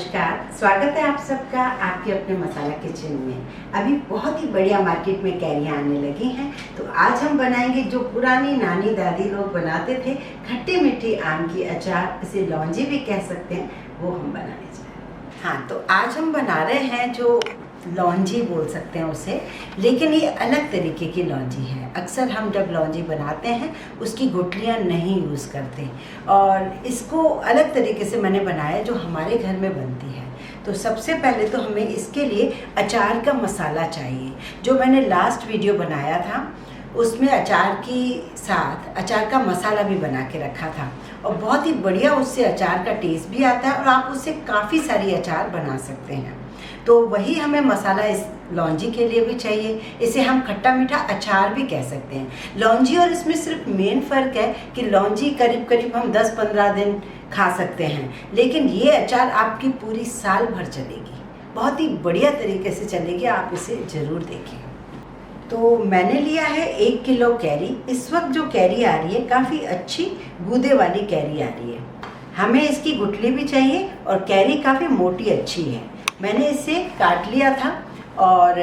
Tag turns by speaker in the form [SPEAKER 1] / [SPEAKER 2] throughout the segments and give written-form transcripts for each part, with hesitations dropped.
[SPEAKER 1] नमस्कार, स्वागत है आप सबका आपके अपने मसाला किचन में। अभी बहुत ही बढ़िया मार्केट में कैरियाँ आने लगी हैं, तो आज हम बनाएंगे जो पुरानी नानी दादी लोग बनाते थे, खट्टे मीठे आम की अचार, इसे लौंजी भी कह सकते हैं, वो हम बनाने जा रहे हैं। हाँ, तो आज हम बना रहे हैं जो लौंजी बोल सकते हैं उसे, लेकिन ये अलग तरीके की लौंजी है। अक्सर हम जब लौंजी बनाते हैं उसकी गुठलियाँ नहीं यूज़ करते, और इसको अलग तरीके से मैंने बनाया जो हमारे घर में बनती है। तो सबसे पहले तो हमें इसके लिए अचार का मसाला चाहिए। जो मैंने लास्ट वीडियो बनाया था उसमें अचार की साथ अचार का मसाला भी बना के रखा था, और बहुत ही बढ़िया उससे अचार का टेस्ट भी आता है और आप उससे काफ़ी सारी अचार बना सकते हैं। तो वही हमें मसाला इस लौंजी के लिए भी चाहिए। इसे हम खट्टा मीठा अचार भी कह सकते हैं। लौंजी और इसमें सिर्फ मेन फ़र्क है कि लौंजी करीब करीब हम 10-15 दिन खा सकते हैं, लेकिन ये अचार आपकी पूरी साल भर चलेगी, बहुत ही बढ़िया तरीके से चलेगी। आप इसे ज़रूर देखें। तो मैंने लिया है 1 किलो कैरी। इस वक्त जो कैरी आ रही है काफ़ी अच्छी गूदे वाली कैरी आ रही है। हमें इसकी गुठली भी चाहिए और कैरी काफ़ी मोटी अच्छी है। मैंने इसे काट लिया था, और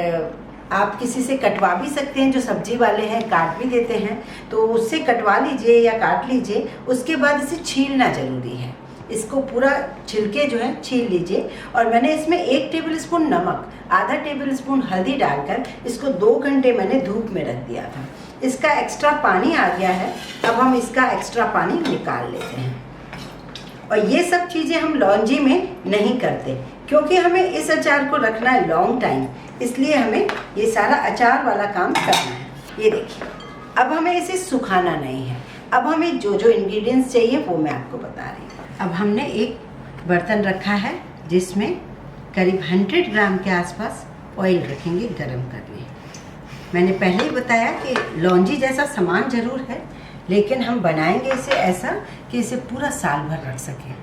[SPEAKER 1] आप किसी से कटवा भी सकते हैं, जो सब्जी वाले हैं काट भी देते हैं, तो उससे कटवा लीजिए या काट लीजिए। उसके बाद इसे छीलना ज़रूरी है। इसको पूरा छिलके जो है छील लीजिए। और मैंने इसमें 1 टेबलस्पून नमक, आधा टेबलस्पून हल्दी डालकर इसको 2 घंटे मैंने धूप में रख दिया था। इसका एक्स्ट्रा पानी आ गया है, अब हम इसका एक्स्ट्रा पानी निकाल लेते हैं। और ये सब चीज़ें हम लौंजी में नहीं करते, क्योंकि हमें इस अचार को रखना है लॉन्ग टाइम, इसलिए हमें ये सारा अचार वाला काम करना है। ये देखिए, अब हमें इसे सुखाना नहीं है। अब हमें जो जो इंग्रेडिएंट्स चाहिए वो मैं आपको बता रही हूँ। अब हमने एक बर्तन रखा है जिसमें करीब 100 ग्राम के आसपास ऑयल रखेंगे गरम करने। मैंने पहले ही बताया कि लौंजी जैसा सामान ज़रूर है, लेकिन हम बनाएंगे इसे ऐसा कि इसे पूरा साल भर रख सकें।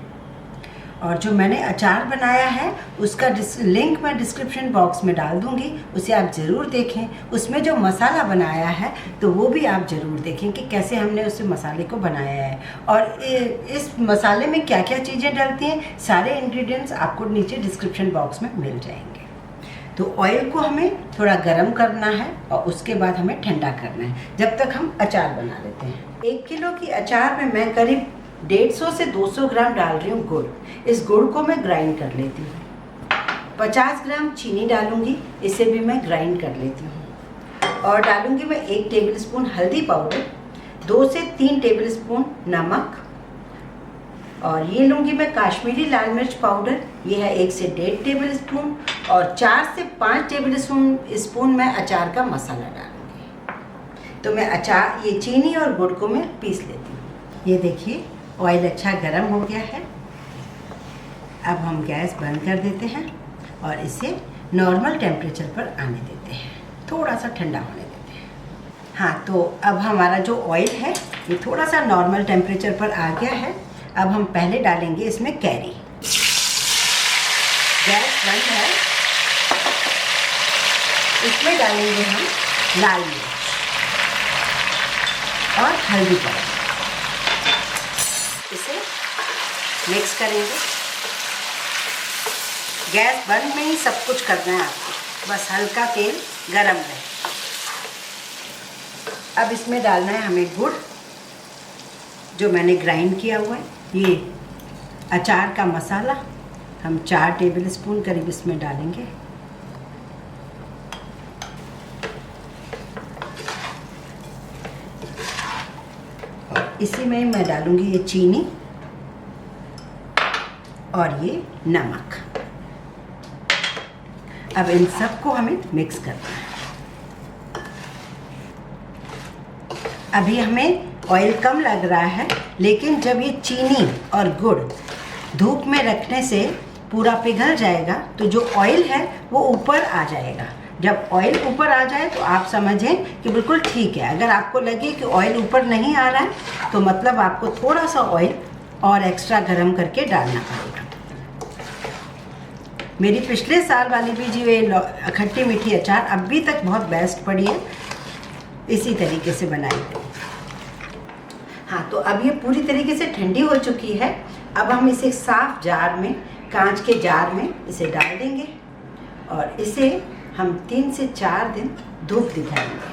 [SPEAKER 1] और जो मैंने अचार बनाया है उसका लिंक मैं डिस्क्रिप्शन बॉक्स में डाल दूंगी, उसे आप ज़रूर देखें। उसमें जो मसाला बनाया है तो वो भी आप ज़रूर देखें कि कैसे हमने उस मसाले को बनाया है, और इस मसाले में क्या क्या चीज़ें डलती हैं, सारे इंग्रेडिएंट्स आपको नीचे डिस्क्रिप्शन बॉक्स में मिल जाएंगे। तो ऑयल को हमें थोड़ा गर्म करना है और उसके बाद हमें ठंडा करना है, जब तक हम अचार बना लेते हैं। 1 किलो की अचार में मैं करीब 150 से 200 ग्राम डाल रही हूँ गुड़। इस गुड़ को मैं ग्राइंड कर लेती हूँ। 50 ग्राम चीनी डालूंगी, इसे भी मैं ग्राइंड कर लेती हूँ। और डालूंगी मैं 1 टेबलस्पून हल्दी पाउडर, 2 से 3 टेबलस्पून नमक, और ये लूँगी मैं काश्मीरी लाल मिर्च पाउडर, ये है 1 से 1.5 टेबलस्पून, और 4 से 5 टेबलस्पून मैं अचार का मसाला डालूँगी। तो मैं अचार, ये चीनी और गुड़ को मैं पीस लेती हूँ। ये देखिए, ऑयल अच्छा गर्म हो गया है। अब हम गैस बंद कर देते हैं और इसे नॉर्मल टेम्परेचर पर आने देते हैं, थोड़ा सा ठंडा होने देते हैं। हाँ, तो अब हमारा जो ऑयल है ये थोड़ा सा नॉर्मल टेम्परेचर पर आ गया है। अब हम पहले डालेंगे इसमें कैरी। गैस बंद है। इसमें डालेंगे हम लाल मिर्च और हल्दी पाउडर। इसे मिक्स करेंगे। गैस बंद में ही सब कुछ करना है आपको, बस हल्का तेल गरम रहे। अब इसमें डालना है हमें गुड़, जो मैंने ग्राइंड किया हुआ है। ये अचार का मसाला हम 4 टेबलस्पून करीब इसमें डालेंगे। और इसी में मैं डालूंगी ये चीनी और ये नमक। अब इन सबको हमें मिक्स करना है। अभी हमें ऑयल कम लग रहा है, लेकिन जब ये चीनी और गुड़ धूप में रखने से पूरा पिघल जाएगा तो जो ऑयल है वो ऊपर आ जाएगा। जब ऑयल ऊपर आ जाए तो आप समझें कि बिल्कुल ठीक है। अगर आपको लगे कि ऑयल ऊपर नहीं आ रहा है तो मतलब आपको थोड़ा सा ऑयल और एक्स्ट्रा गर्म करके डालना पड़ेगा। मेरी पिछले साल वाली भी जो ये खट्टी मीठी अचार अभी तक बहुत बेस्ट पड़ी है, इसी तरीके से बनाई। हाँ, तो अब ये पूरी तरीके से ठंडी हो चुकी है। अब हम इसे साफ जार में कांच के जार में इसे डाल देंगे और इसे हम 3 से 4 दिन धूप दिखाएंगे।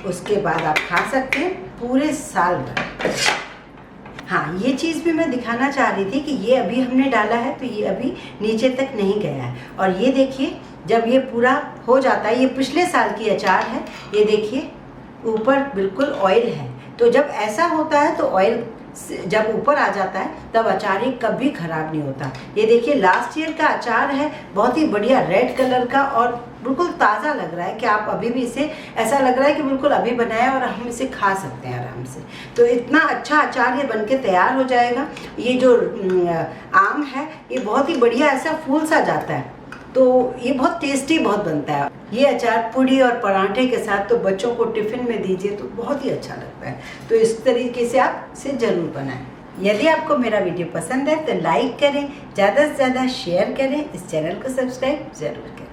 [SPEAKER 1] उसके बाद आप खा सकते हैं पूरे साल भर। हाँ, ये चीज़ भी मैं दिखाना चाह रही थी कि ये अभी हमने डाला है तो ये अभी नीचे तक नहीं गया है। और ये देखिए जब ये पूरा हो जाता है, ये पिछले साल की अचार है, ये देखिए ऊपर बिल्कुल ऑयल है। तो जब ऐसा होता है तो ऑयल जब ऊपर आ जाता है तब अचार कभी ख़राब नहीं होता। ये देखिए लास्ट ईयर का अचार है, बहुत ही बढ़िया रेड कलर का और बिल्कुल ताज़ा लग रहा है कि आप अभी भी इसे ऐसा लग रहा है कि बिल्कुल अभी बनाया और हम इसे खा सकते हैं आराम से। तो इतना अच्छा अचार ये बनके तैयार हो जाएगा। ये जो आम है ये बहुत ही बढ़िया ऐसा फूल सा जाता है, तो ये बहुत टेस्टी बहुत बनता है। ये अचार पूड़ी और पराठे के साथ तो बच्चों को टिफ़िन में दीजिए तो बहुत ही अच्छा लगता है। तो इस तरीके से आप इसे ज़रूर बनाएं। यदि आपको मेरा वीडियो पसंद है तो लाइक करें, ज़्यादा से ज़्यादा शेयर करें, इस चैनल को सब्सक्राइब ज़रूर करें।